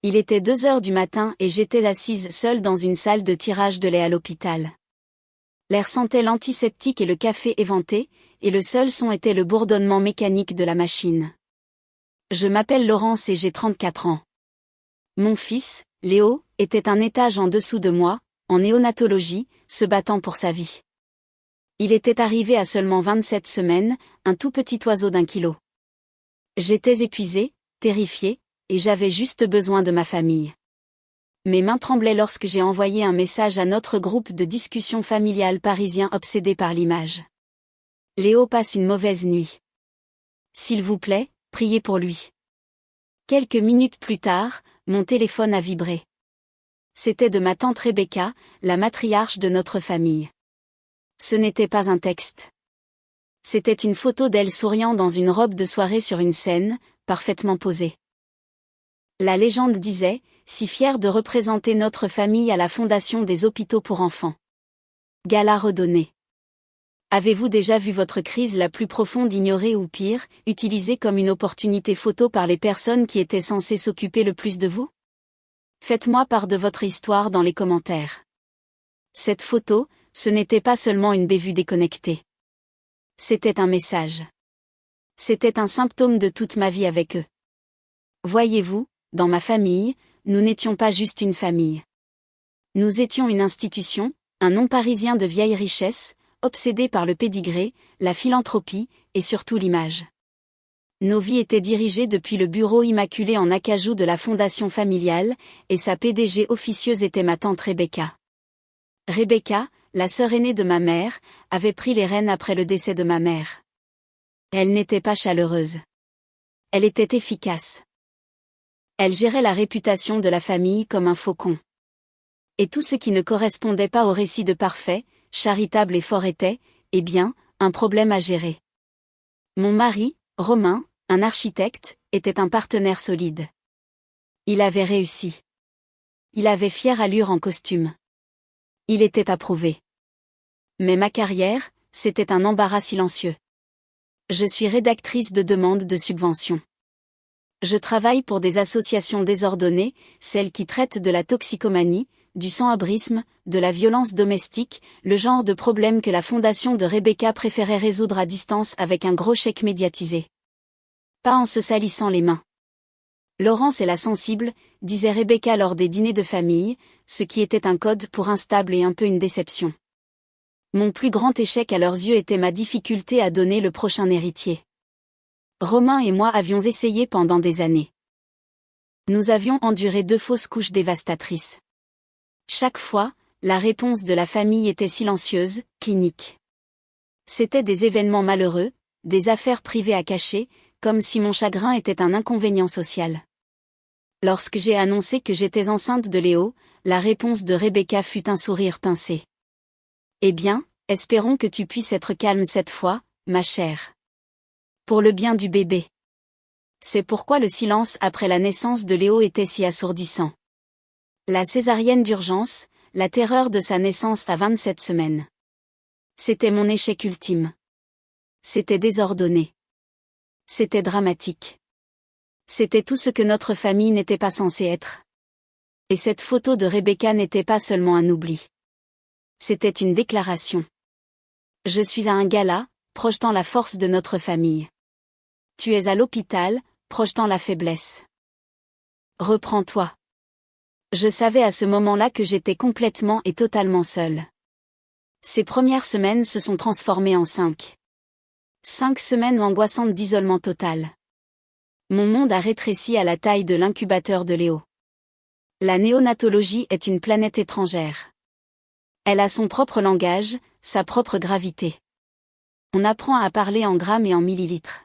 Il était 2 heures du matin et j'étais assise seule dans une salle de tirage de lait à l'hôpital. L'air sentait l'antiseptique et le café éventé, et le seul son était le bourdonnement mécanique de la machine. Je m'appelle Laurence et j'ai 34 ans. Mon fils, Léo, était un étage en dessous de moi, en néonatologie, se battant pour sa vie. Il était arrivé à seulement 27 semaines, un tout petit oiseau d'1 kilo. J'étais épuisée, terrifiée, et j'avais juste besoin de ma famille. Mes mains tremblaient lorsque j'ai envoyé un message à notre groupe de discussion familiale parisien obsédé par l'image. Léo passe une mauvaise nuit. S'il vous plaît, priez pour lui. Quelques minutes plus tard, mon téléphone a vibré. C'était de ma tante Rebecca, la matriarche de notre famille. Ce n'était pas un texte. C'était une photo d'elle souriant dans une robe de soirée sur une scène, parfaitement posée. La légende disait, si fière de représenter notre famille à la Fondation des hôpitaux pour enfants. Gala redonné. Avez-vous déjà vu votre crise la plus profonde ignorée ou pire, utilisée comme une opportunité photo par les personnes qui étaient censées s'occuper le plus de vous? Faites-moi part de votre histoire dans les commentaires. Cette photo, ce n'était pas seulement une bévue déconnectée. C'était un message. C'était un symptôme de toute ma vie avec eux. Voyez-vous, dans ma famille, nous n'étions pas juste une famille. Nous étions une institution, un nom parisien de vieille richesse, obsédé par le pédigré, la philanthropie, et surtout l'image. Nos vies étaient dirigées depuis le bureau immaculé en acajou de la fondation familiale, et sa PDG officieuse était ma tante Rebecca. Rebecca, la sœur aînée de ma mère, avait pris les rênes après le décès de ma mère. Elle n'était pas chaleureuse. Elle était efficace. Elle gérait la réputation de la famille comme un faucon. Et tout ce qui ne correspondait pas au récit de parfait, charitable et fort était, eh bien, un problème à gérer. Mon mari, Romain, un architecte, était un partenaire solide. Il avait réussi. Il avait fière allure en costume. Il était approuvé. Mais ma carrière, c'était un embarras silencieux. Je suis rédactrice de demandes de subventions. Je travaille pour des associations désordonnées, celles qui traitent de la toxicomanie, du sans-abrisme, de la violence domestique, le genre de problème que la fondation de Rebecca préférait résoudre à distance avec un gros chèque médiatisé. Pas en se salissant les mains. Laurence est la sensible, disait Rebecca lors des dîners de famille, ce qui était un code pour instable et un peu une déception. Mon plus grand échec à leurs yeux était ma difficulté à donner le prochain héritier. Romain et moi avions essayé pendant des années. Nous avions enduré 2 fausses couches dévastatrices. Chaque fois, la réponse de la famille était silencieuse, clinique. C'étaient des événements malheureux, des affaires privées à cacher, comme si mon chagrin était un inconvénient social. Lorsque j'ai annoncé que j'étais enceinte de Léo, la réponse de Rebecca fut un sourire pincé. Eh bien, espérons que tu puisses être calme cette fois, ma chère. Pour le bien du bébé. C'est pourquoi le silence après la naissance de Léo était si assourdissant. La césarienne d'urgence, la terreur de sa naissance à 27 semaines. C'était mon échec ultime. C'était désordonné. C'était dramatique. C'était tout ce que notre famille n'était pas censée être. Et cette photo de Rebecca n'était pas seulement un oubli. C'était une déclaration. Je suis à un gala, projetant la force de notre famille. Tu es à l'hôpital, projetant la faiblesse. Reprends-toi. Je savais à ce moment-là que j'étais complètement et totalement seule. Ces premières semaines se sont transformées en 5 semaines angoissantes d'isolement total. Mon monde a rétréci à la taille de l'incubateur de Léo. La néonatologie est une planète étrangère. Elle a son propre langage, sa propre gravité. On apprend à parler en grammes et en millilitres.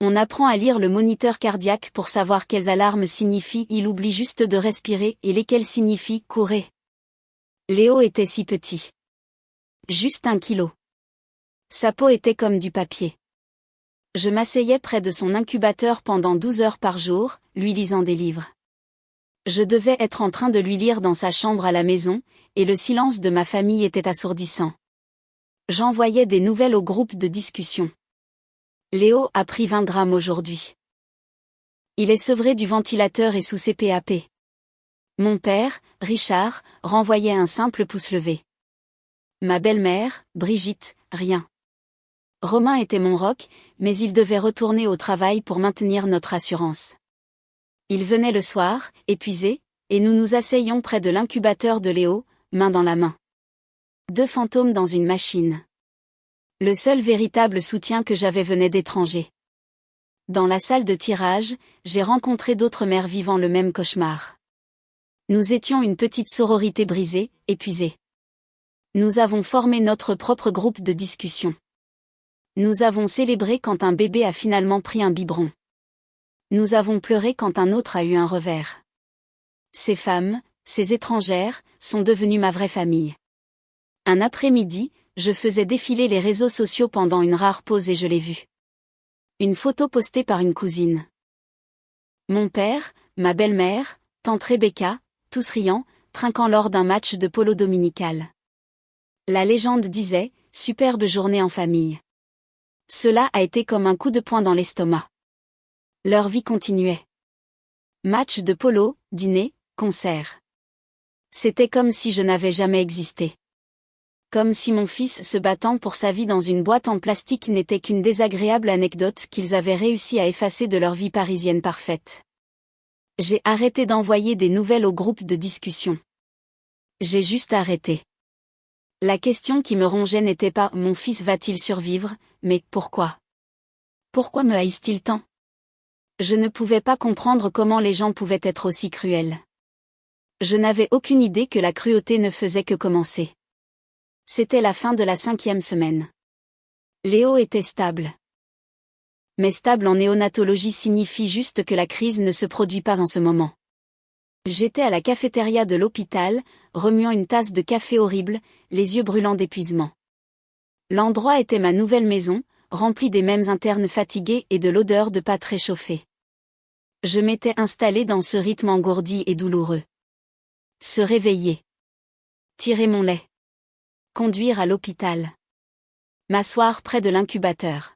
On apprend à lire le moniteur cardiaque pour savoir quelles alarmes signifient il oublie juste de respirer et lesquelles signifient courez. Léo était si petit. Juste 1 kilo. Sa peau était comme du papier. Je m'asseyais près de son incubateur pendant 12 heures par jour, lui lisant des livres. Je devais être en train de lui lire dans sa chambre à la maison, et le silence de ma famille était assourdissant. J'envoyais des nouvelles au groupe de discussion. Léo a pris 20 grammes aujourd'hui. Il est sevré du ventilateur et sous CPAP. Mon père, Richard, renvoyait un simple pouce levé. Ma belle-mère, Brigitte, rien. Romain était mon roc, mais il devait retourner au travail pour maintenir notre assurance. Il venait le soir, épuisé, et nous nous asseyions près de l'incubateur de Léo, main dans la main. Deux fantômes dans une machine. Le seul véritable soutien que j'avais venait d'étrangers. Dans la salle de tirage, j'ai rencontré d'autres mères vivant le même cauchemar. Nous étions une petite sororité brisée, épuisée. Nous avons formé notre propre groupe de discussion. Nous avons célébré quand un bébé a finalement pris un biberon. Nous avons pleuré quand un autre a eu un revers. Ces femmes, ces étrangères, sont devenues ma vraie famille. Un après-midi, je faisais défiler les réseaux sociaux pendant une rare pause et je l'ai vue. Une photo postée par une cousine. Mon père, ma belle-mère, tante Rebecca, tous riant, trinquant lors d'un match de polo dominical. La légende disait, superbe journée en famille. Cela a été comme un coup de poing dans l'estomac. Leur vie continuait. Match de polo, dîner, concert. C'était comme si je n'avais jamais existé. Comme si mon fils se battant pour sa vie dans une boîte en plastique n'était qu'une désagréable anecdote qu'ils avaient réussi à effacer de leur vie parisienne parfaite. J'ai arrêté d'envoyer des nouvelles au groupe de discussion. J'ai juste arrêté. La question qui me rongeait n'était pas « mon fils va-t-il survivre ?» mais « pourquoi ?» Pourquoi me haïssent-ils tant ? Je ne pouvais pas comprendre comment les gens pouvaient être aussi cruels. Je n'avais aucune idée que la cruauté ne faisait que commencer. C'était la fin de la 5e semaine. Léo était stable. Mais stable en néonatologie signifie juste que la crise ne se produit pas en ce moment. J'étais à la cafétéria de l'hôpital, remuant une tasse de café horrible, les yeux brûlants d'épuisement. L'endroit était ma nouvelle maison, remplie des mêmes internes fatigués et de l'odeur de pâtes réchauffées. Je m'étais installée dans ce rythme engourdi et douloureux. Se réveiller. Tirer mon lait. Conduire à l'hôpital. M'asseoir près de l'incubateur.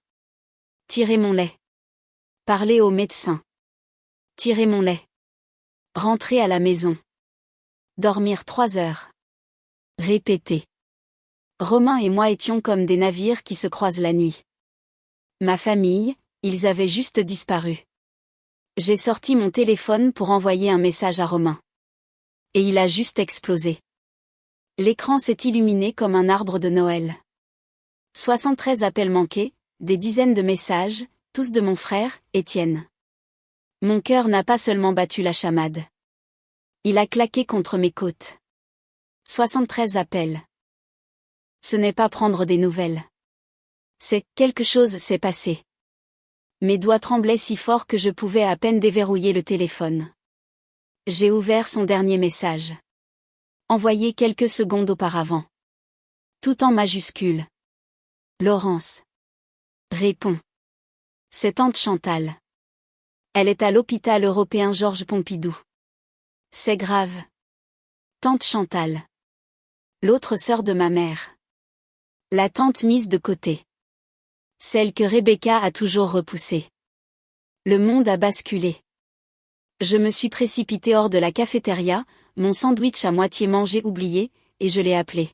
Tirer mon lait. Parler au médecin. Tirer mon lait. Rentrer à la maison. Dormir 3 heures. Répéter. Romain et moi étions comme des navires qui se croisent la nuit. Ma famille, ils avaient juste disparu. J'ai sorti mon téléphone pour envoyer un message à Romain. Et il a juste explosé. L'écran s'est illuminé comme un arbre de Noël. 73 appels manqués, des dizaines de messages, tous de mon frère, Étienne. Mon cœur n'a pas seulement battu la chamade. Il a claqué contre mes côtes. 73 appels. Ce n'est pas prendre des nouvelles. C'est « quelque chose s'est passé ». Mes doigts tremblaient si fort que je pouvais à peine déverrouiller le téléphone. J'ai ouvert son dernier message. Envoyé quelques secondes auparavant. Tout en majuscules. Laurence. Réponds. C'est tante Chantal. Elle est à l'hôpital européen Georges Pompidou. C'est grave. Tante Chantal. L'autre sœur de ma mère. La tante mise de côté. Celle que Rebecca a toujours repoussée. Le monde a basculé. Je me suis précipitée hors de la cafétéria, mon sandwich à moitié mangé oublié, et je l'ai appelé.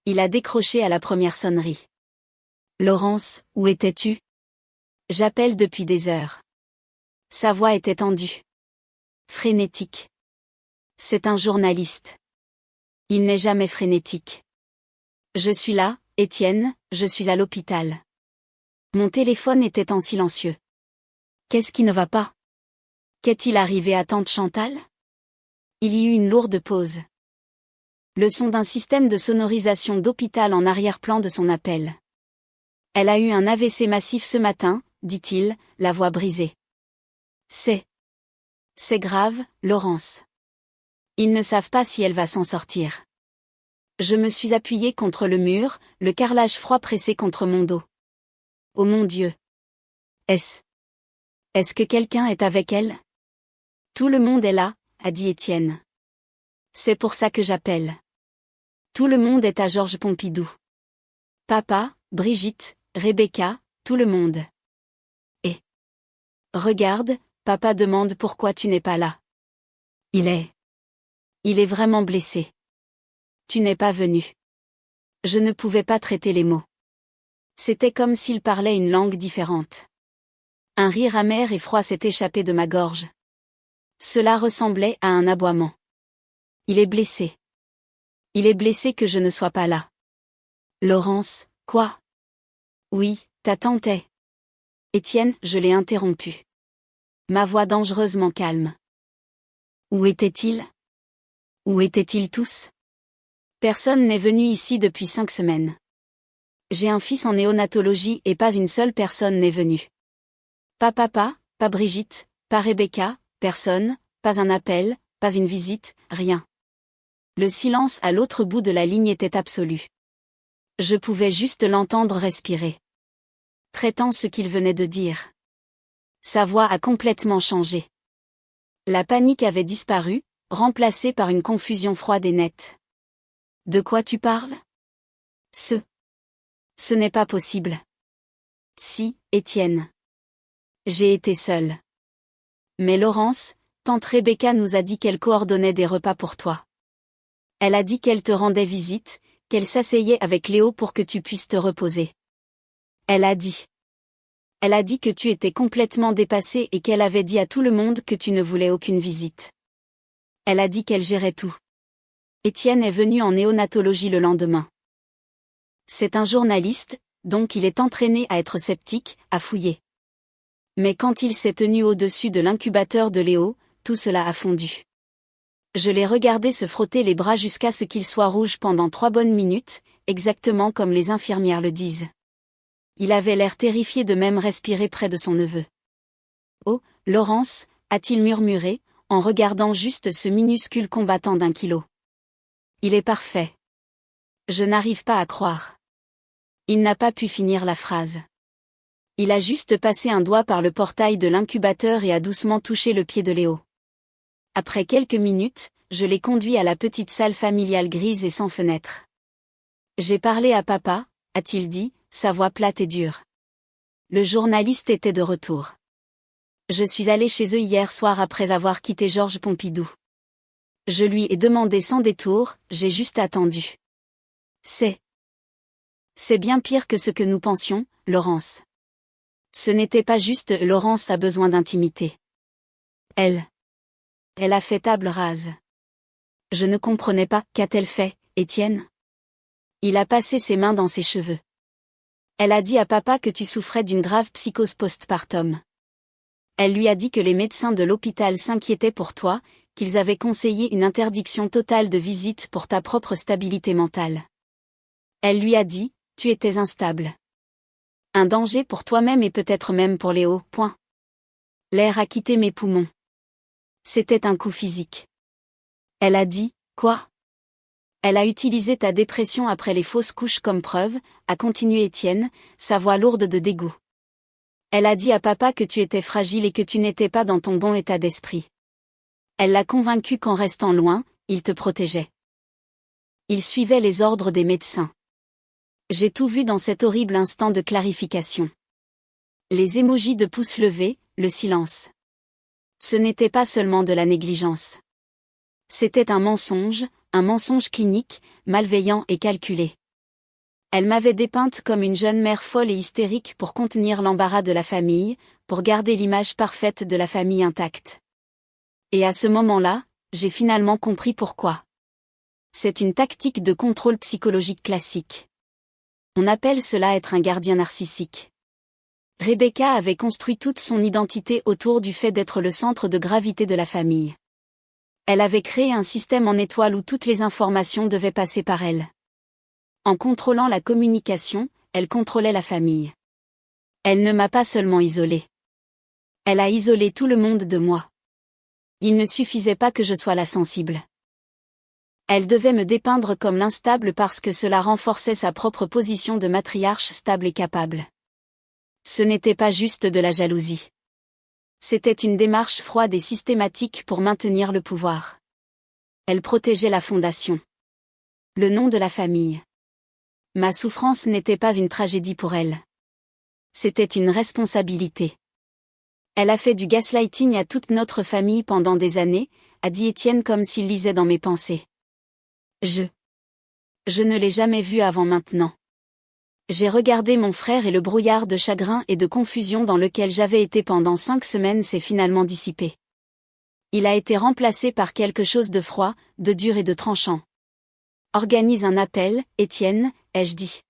Il a décroché à la première sonnerie. Laurence, où étais-tu ? J'appelle depuis des heures. Sa voix était tendue. Frénétique. C'est un journaliste. Il n'est jamais frénétique. Je suis là, Étienne, je suis à l'hôpital. Mon téléphone était en silencieux. Qu'est-ce qui ne va pas ? Qu'est-il arrivé à tante Chantal ? Il y eut une lourde pause. Le son d'un système de sonorisation d'hôpital en arrière-plan de son appel. Elle a eu un AVC massif ce matin, dit-il, la voix brisée. C'est grave, Laurence. Ils ne savent pas si elle va s'en sortir. Je me suis appuyée contre le mur, le carrelage froid pressé contre mon dos. Oh mon Dieu. Est-ce que quelqu'un est avec elle ? Tout le monde est là, a dit Étienne. C'est pour ça que j'appelle. Tout le monde est à Georges Pompidou. Papa, Brigitte, Rebecca, tout le monde. Et regarde, papa demande pourquoi tu n'es pas là. Il est vraiment blessé. Tu n'es pas venu. Je ne pouvais pas traiter les mots. C'était comme s'il parlait une langue différente. Un rire amer et froid s'est échappé de ma gorge. Cela ressemblait à un aboiement. Il est blessé. Il est blessé que je ne sois pas là. Laurence, quoi? Oui, ta tante est. Étienne, je l'ai interrompu. Ma voix dangereusement calme. Où étaient-ils? Où étaient-ils tous? Personne n'est venu ici depuis 5 semaines. J'ai un fils en néonatologie et pas une seule personne n'est venue. Pas papa, pas Brigitte, pas Rebecca, personne, pas un appel, pas une visite, rien. Le silence à l'autre bout de la ligne était absolu. Je pouvais juste l'entendre respirer. Traitant ce qu'il venait de dire. Sa voix a complètement changé. La panique avait disparu, remplacée par une confusion froide et nette. De quoi tu parles? Ce n'est pas possible. Si, Étienne. J'ai été seule. Mais Laurence, tante Rebecca nous a dit qu'elle coordonnait des repas pour toi. Elle a dit qu'elle te rendait visite, qu'elle s'asseyait avec Léo pour que tu puisses te reposer. Elle a dit que tu étais complètement dépassée et qu'elle avait dit à tout le monde que tu ne voulais aucune visite. Elle a dit qu'elle gérait tout. Étienne est venu en néonatologie le lendemain. C'est un journaliste, donc il est entraîné à être sceptique, à fouiller. Mais quand il s'est tenu au-dessus de l'incubateur de Léo, tout cela a fondu. Je l'ai regardé se frotter les bras jusqu'à ce qu'il soit rouge pendant 3 bonnes minutes, exactement comme les infirmières le disent. Il avait l'air terrifié de même respirer près de son neveu. Oh, Laurence, a-t-il murmuré, en regardant juste ce minuscule combattant d'1 kilo. Il est parfait. Je n'arrive pas à croire. Il n'a pas pu finir la phrase. Il a juste passé un doigt par le portail de l'incubateur et a doucement touché le pied de Léo. Après quelques minutes, je l'ai conduit à la petite salle familiale grise et sans fenêtre. J'ai parlé à papa, a-t-il dit, sa voix plate et dure. Le journaliste était de retour. Je suis allée chez eux hier soir après avoir quitté Georges Pompidou. Je lui ai demandé sans détour, j'ai juste attendu. C'est bien pire que ce que nous pensions, Laurence. Ce n'était pas juste Laurence a besoin d'intimité. Elle a fait table rase. Je ne comprenais pas, qu'a-t-elle fait, Étienne? Il a passé ses mains dans ses cheveux. Elle a dit à papa que tu souffrais d'une grave psychose postpartum. Elle lui a dit que les médecins de l'hôpital s'inquiétaient pour toi, qu'ils avaient conseillé une interdiction totale de visite pour ta propre stabilité mentale. Elle lui a dit, tu étais instable. Un danger pour toi-même et peut-être même pour Léo. Point. L'air a quitté mes poumons. C'était un coup physique. Elle a dit, quoi? Elle a utilisé ta dépression après les fausses couches comme preuve, a continué Étienne, sa voix lourde de dégoût. Elle a dit à papa que tu étais fragile et que tu n'étais pas dans ton bon état d'esprit. Elle l'a convaincu qu'en restant loin, il te protégeait. Il suivait les ordres des médecins. J'ai tout vu dans cet horrible instant de clarification. Les émojis de pouces levés, le silence. Ce n'était pas seulement de la négligence. C'était un mensonge clinique, malveillant et calculé. Elle m'avait dépeinte comme une jeune mère folle et hystérique pour contenir l'embarras de la famille, pour garder l'image parfaite de la famille intacte. Et à ce moment-là, j'ai finalement compris pourquoi. C'est une tactique de contrôle psychologique classique. On appelle cela être un gardien narcissique. Rebecca avait construit toute son identité autour du fait d'être le centre de gravité de la famille. Elle avait créé un système en étoile où toutes les informations devaient passer par elle. En contrôlant la communication, elle contrôlait la famille. Elle ne m'a pas seulement isolée. Elle a isolé tout le monde de moi. Il ne suffisait pas que je sois la sensible. Elle devait me dépeindre comme l'instable parce que cela renforçait sa propre position de matriarche stable et capable. Ce n'était pas juste de la jalousie. C'était une démarche froide et systématique pour maintenir le pouvoir. Elle protégeait la fondation. Le nom de la famille. Ma souffrance n'était pas une tragédie pour elle. C'était une responsabilité. Elle a fait du gaslighting à toute notre famille pendant des années, a dit Étienne comme s'il lisait dans mes pensées. Je ne l'ai jamais vu avant maintenant. J'ai regardé mon frère et le brouillard de chagrin et de confusion dans lequel j'avais été pendant 5 semaines s'est finalement dissipé. Il a été remplacé par quelque chose de froid, de dur et de tranchant. Organise un appel, Étienne, ai-je dit.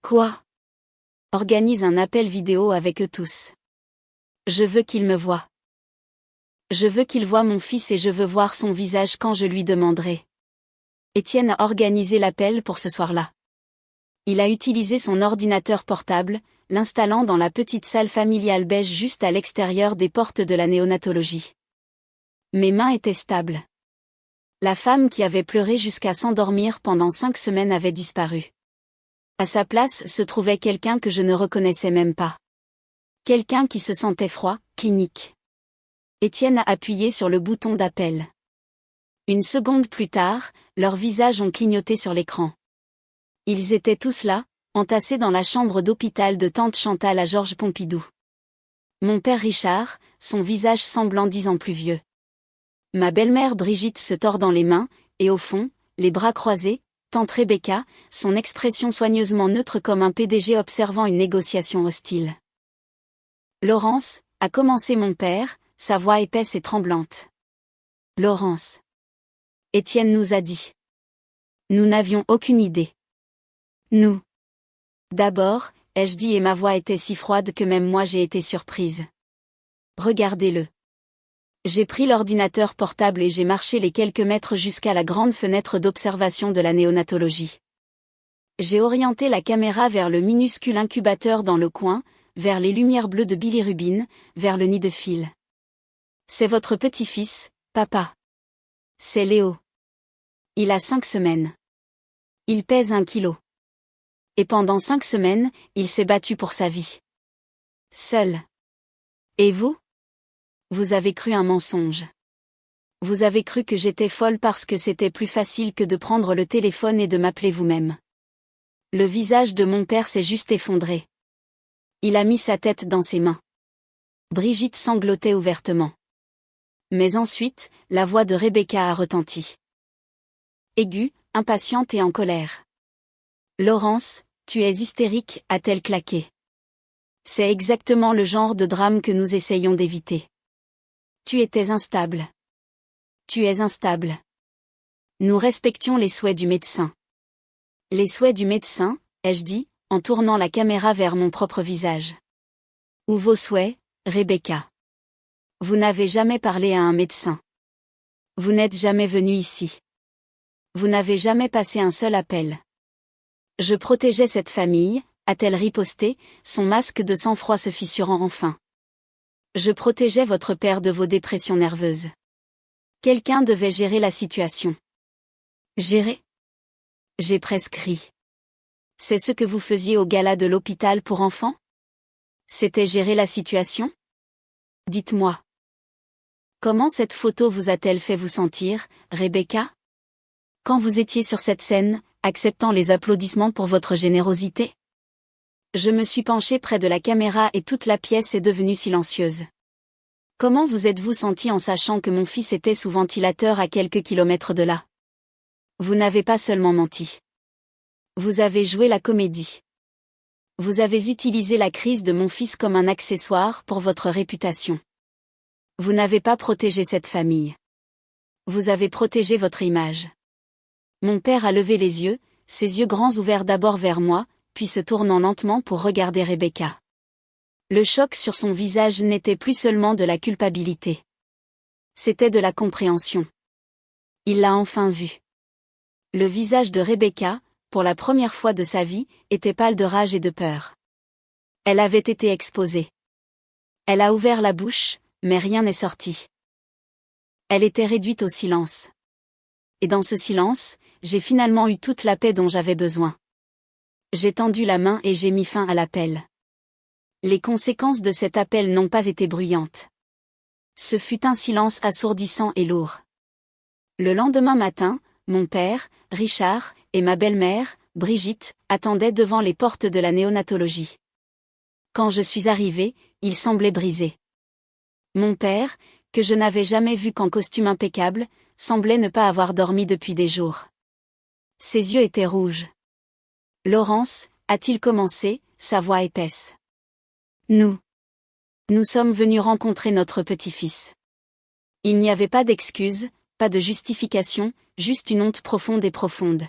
Quoi? Organise un appel vidéo avec eux tous. Je veux qu'il me voie. Je veux qu'il voie mon fils et je veux voir son visage quand je lui demanderai. Étienne a organisé l'appel pour ce soir-là. Il a utilisé son ordinateur portable, l'installant dans la petite salle familiale beige juste à l'extérieur des portes de la néonatologie. Mes mains étaient stables. La femme qui avait pleuré jusqu'à s'endormir pendant 5 semaines avait disparu. À sa place se trouvait quelqu'un que je ne reconnaissais même pas. Quelqu'un qui se sentait froid, clinique. Étienne a appuyé sur le bouton d'appel. Une seconde plus tard, leurs visages ont clignoté sur l'écran. Ils étaient tous là, entassés dans la chambre d'hôpital de tante Chantal à Georges Pompidou. Mon père Richard, son visage semblant 10 ans plus vieux. Ma belle-mère Brigitte se tordant les mains, et au fond, les bras croisés, tante Rebecca, son expression soigneusement neutre comme un PDG observant une négociation hostile. Laurence, a commencé mon père, sa voix épaisse et tremblante. Laurence. Étienne nous a dit. Nous n'avions aucune idée. Nous. D'abord, ai-je dit et ma voix était si froide que même moi j'ai été surprise. Regardez-le. J'ai pris l'ordinateur portable et j'ai marché les quelques mètres jusqu'à la grande fenêtre d'observation de la néonatologie. J'ai orienté la caméra vers le minuscule incubateur dans le coin, vers les lumières bleues de bilirubine, vers le nid de fil. C'est votre petit-fils, papa. C'est Léo. Il a 5 semaines. Il pèse 1 kilo. Et pendant 5 semaines, il s'est battu pour sa vie. Seul. Et vous? Vous avez cru un mensonge. Vous avez cru que j'étais folle parce que c'était plus facile que de prendre le téléphone et de m'appeler vous-même. Le visage de mon père s'est juste effondré. Il a mis sa tête dans ses mains. Brigitte sanglotait ouvertement. Mais ensuite, la voix de Rebecca a retenti. Aiguë, impatiente et en colère. Laurence, tu es hystérique, a-t-elle claqué. C'est exactement le genre de drame que nous essayons d'éviter. Tu étais instable. Tu es instable. Nous respections les souhaits du médecin. Les souhaits du médecin, ai-je dit, en tournant la caméra vers mon propre visage. Ou vos souhaits, Rebecca. Vous n'avez jamais parlé à un médecin. Vous n'êtes jamais venu ici. Vous n'avez jamais passé un seul appel. Je protégeais cette famille, a-t-elle riposté, son masque de sang-froid se fissurant enfin. Je protégeais votre père de vos dépressions nerveuses. Quelqu'un devait gérer la situation. Gérer? J'ai presque ri. C'est ce que vous faisiez au gala de l'hôpital pour enfants? C'était gérer la situation? Dites-moi. Comment cette photo vous a-t-elle fait vous sentir, Rebecca? Quand vous étiez sur cette scène, acceptant les applaudissements pour votre générosité? Je me suis penchée près de la caméra et toute la pièce est devenue silencieuse. Comment vous êtes-vous senti en sachant que mon fils était sous ventilateur à quelques kilomètres de là? Vous n'avez pas seulement menti. Vous avez joué la comédie. Vous avez utilisé la crise de mon fils comme un accessoire pour votre réputation. Vous n'avez pas protégé cette famille. Vous avez protégé votre image. Mon père a levé les yeux, ses yeux grands ouverts d'abord vers moi, puis se tournant lentement pour regarder Rebecca. Le choc sur son visage n'était plus seulement de la culpabilité. C'était de la compréhension. Il l'a enfin vu. Le visage de Rebecca, pour la première fois de sa vie, était pâle de rage et de peur. Elle avait été exposée. Elle a ouvert la bouche, mais rien n'est sorti. Elle était réduite au silence. Et dans ce silence, j'ai finalement eu toute la paix dont j'avais besoin. J'ai tendu la main et j'ai mis fin à l'appel. Les conséquences de cet appel n'ont pas été bruyantes. Ce fut un silence assourdissant et lourd. Le lendemain matin, mon père, Richard, et ma belle-mère, Brigitte, attendaient devant les portes de la néonatologie. Quand je suis arrivée, ils semblaient brisés. Mon père, que je n'avais jamais vu qu'en costume impeccable, semblait ne pas avoir dormi depuis des jours. Ses yeux étaient rouges. Laurence, a-t-il commencé, sa voix épaisse. Nous sommes venus rencontrer notre petit-fils. Il n'y avait pas d'excuse, pas de justification, juste une honte profonde et profonde.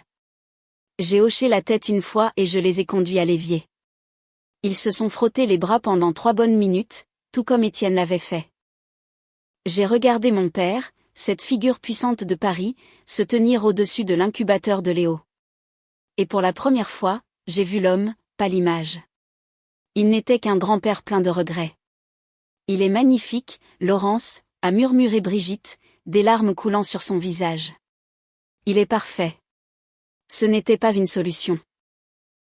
J'ai hoché la tête une fois et je les ai conduits à l'évier. Ils se sont frottés les bras pendant 3 bonnes minutes, tout comme Étienne l'avait fait. J'ai regardé mon père, cette figure puissante de Paris, se tenir au-dessus de l'incubateur de Léo. Et pour la première fois, j'ai vu l'homme, pas l'image. Il n'était qu'un grand-père plein de regrets. Il est magnifique, Laurence, a murmuré Brigitte, des larmes coulant sur son visage. Il est parfait. Ce n'était pas une solution.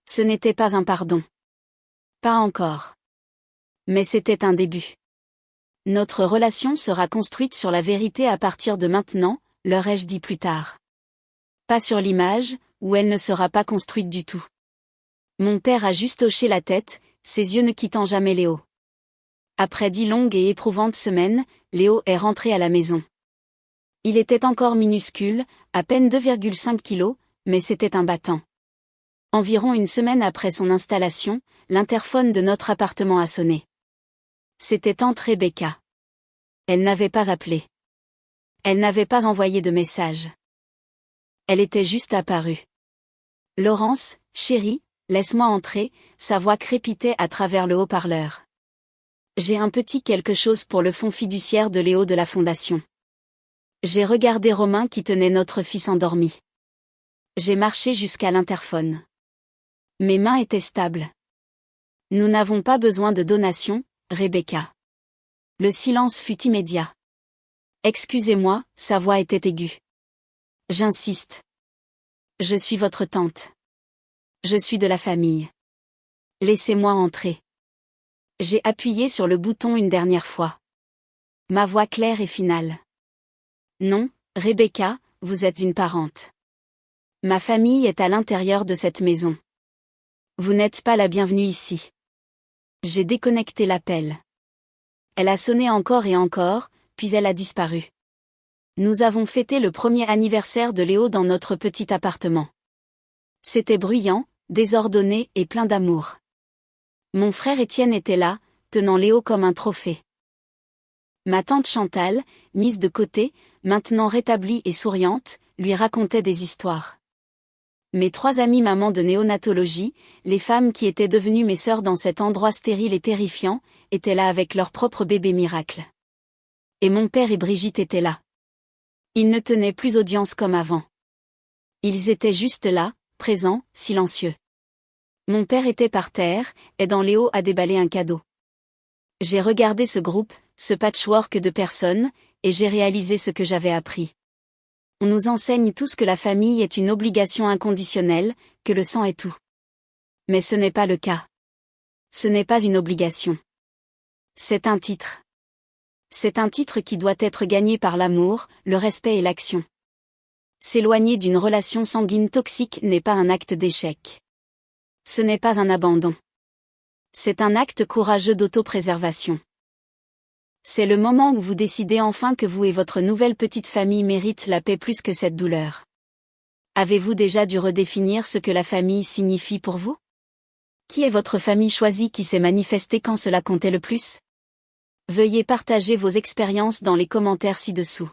Ce n'était pas un pardon. Pas encore. Mais c'était un début. Notre relation sera construite sur la vérité à partir de maintenant, leur ai-je dit plus tard. Pas sur l'image, où elle ne sera pas construite du tout. Mon père a juste hoché la tête, ses yeux ne quittant jamais Léo. Après 10 longues et éprouvantes semaines, Léo est rentré à la maison. Il était encore minuscule, à peine 2,5 kilos, mais c'était un battant. Environ une semaine après son installation, l'interphone de notre appartement a sonné. C'était tante Rebecca. Elle n'avait pas appelé. Elle n'avait pas envoyé de message. Elle était juste apparue. Laurence, chérie, laisse-moi entrer, sa voix crépitait à travers le haut-parleur. J'ai un petit quelque chose pour le fonds fiduciaire de Léo de la Fondation. J'ai regardé Romain qui tenait notre fils endormi. J'ai marché jusqu'à l'interphone. Mes mains étaient stables. Nous n'avons pas besoin de donation, Rebecca. Le silence fut immédiat. Excusez-moi, sa voix était aiguë. J'insiste. Je suis votre tante. Je suis de la famille. Laissez-moi entrer. J'ai appuyé sur le bouton une dernière fois. Ma voix claire et finale. Non, Rebecca, vous êtes une parente. Ma famille est à l'intérieur de cette maison. Vous n'êtes pas la bienvenue ici. J'ai déconnecté l'appel. Elle a sonné encore et encore, puis elle a disparu. Nous avons fêté le premier anniversaire de Léo dans notre petit appartement. C'était bruyant, désordonné et plein d'amour. Mon frère Étienne était là, tenant Léo comme un trophée. Ma tante Chantal, mise de côté, maintenant rétablie et souriante, lui racontait des histoires. Mes 3 amies mamans de néonatologie, les femmes qui étaient devenues mes sœurs dans cet endroit stérile et terrifiant, étaient là avec leur propre bébé miracle. Et mon père et Brigitte étaient là. Ils ne tenaient plus audience comme avant. Ils étaient juste là, présents, silencieux. Mon père était par terre, aidant Léo à déballer un cadeau. J'ai regardé ce groupe, ce patchwork de personnes, et j'ai réalisé ce que j'avais appris. On nous enseigne tous que la famille est une obligation inconditionnelle, que le sang est tout. Mais ce n'est pas le cas. Ce n'est pas une obligation. C'est un titre. C'est un titre qui doit être gagné par l'amour, le respect et l'action. S'éloigner d'une relation sanguine toxique n'est pas un acte d'échec. Ce n'est pas un abandon. C'est un acte courageux d'autopréservation. C'est le moment où vous décidez enfin que vous et votre nouvelle petite famille méritent la paix plus que cette douleur. Avez-vous déjà dû redéfinir ce que la famille signifie pour vous? Qui est votre famille choisie qui s'est manifestée quand cela comptait le plus? Veuillez partager vos expériences dans les commentaires ci-dessous.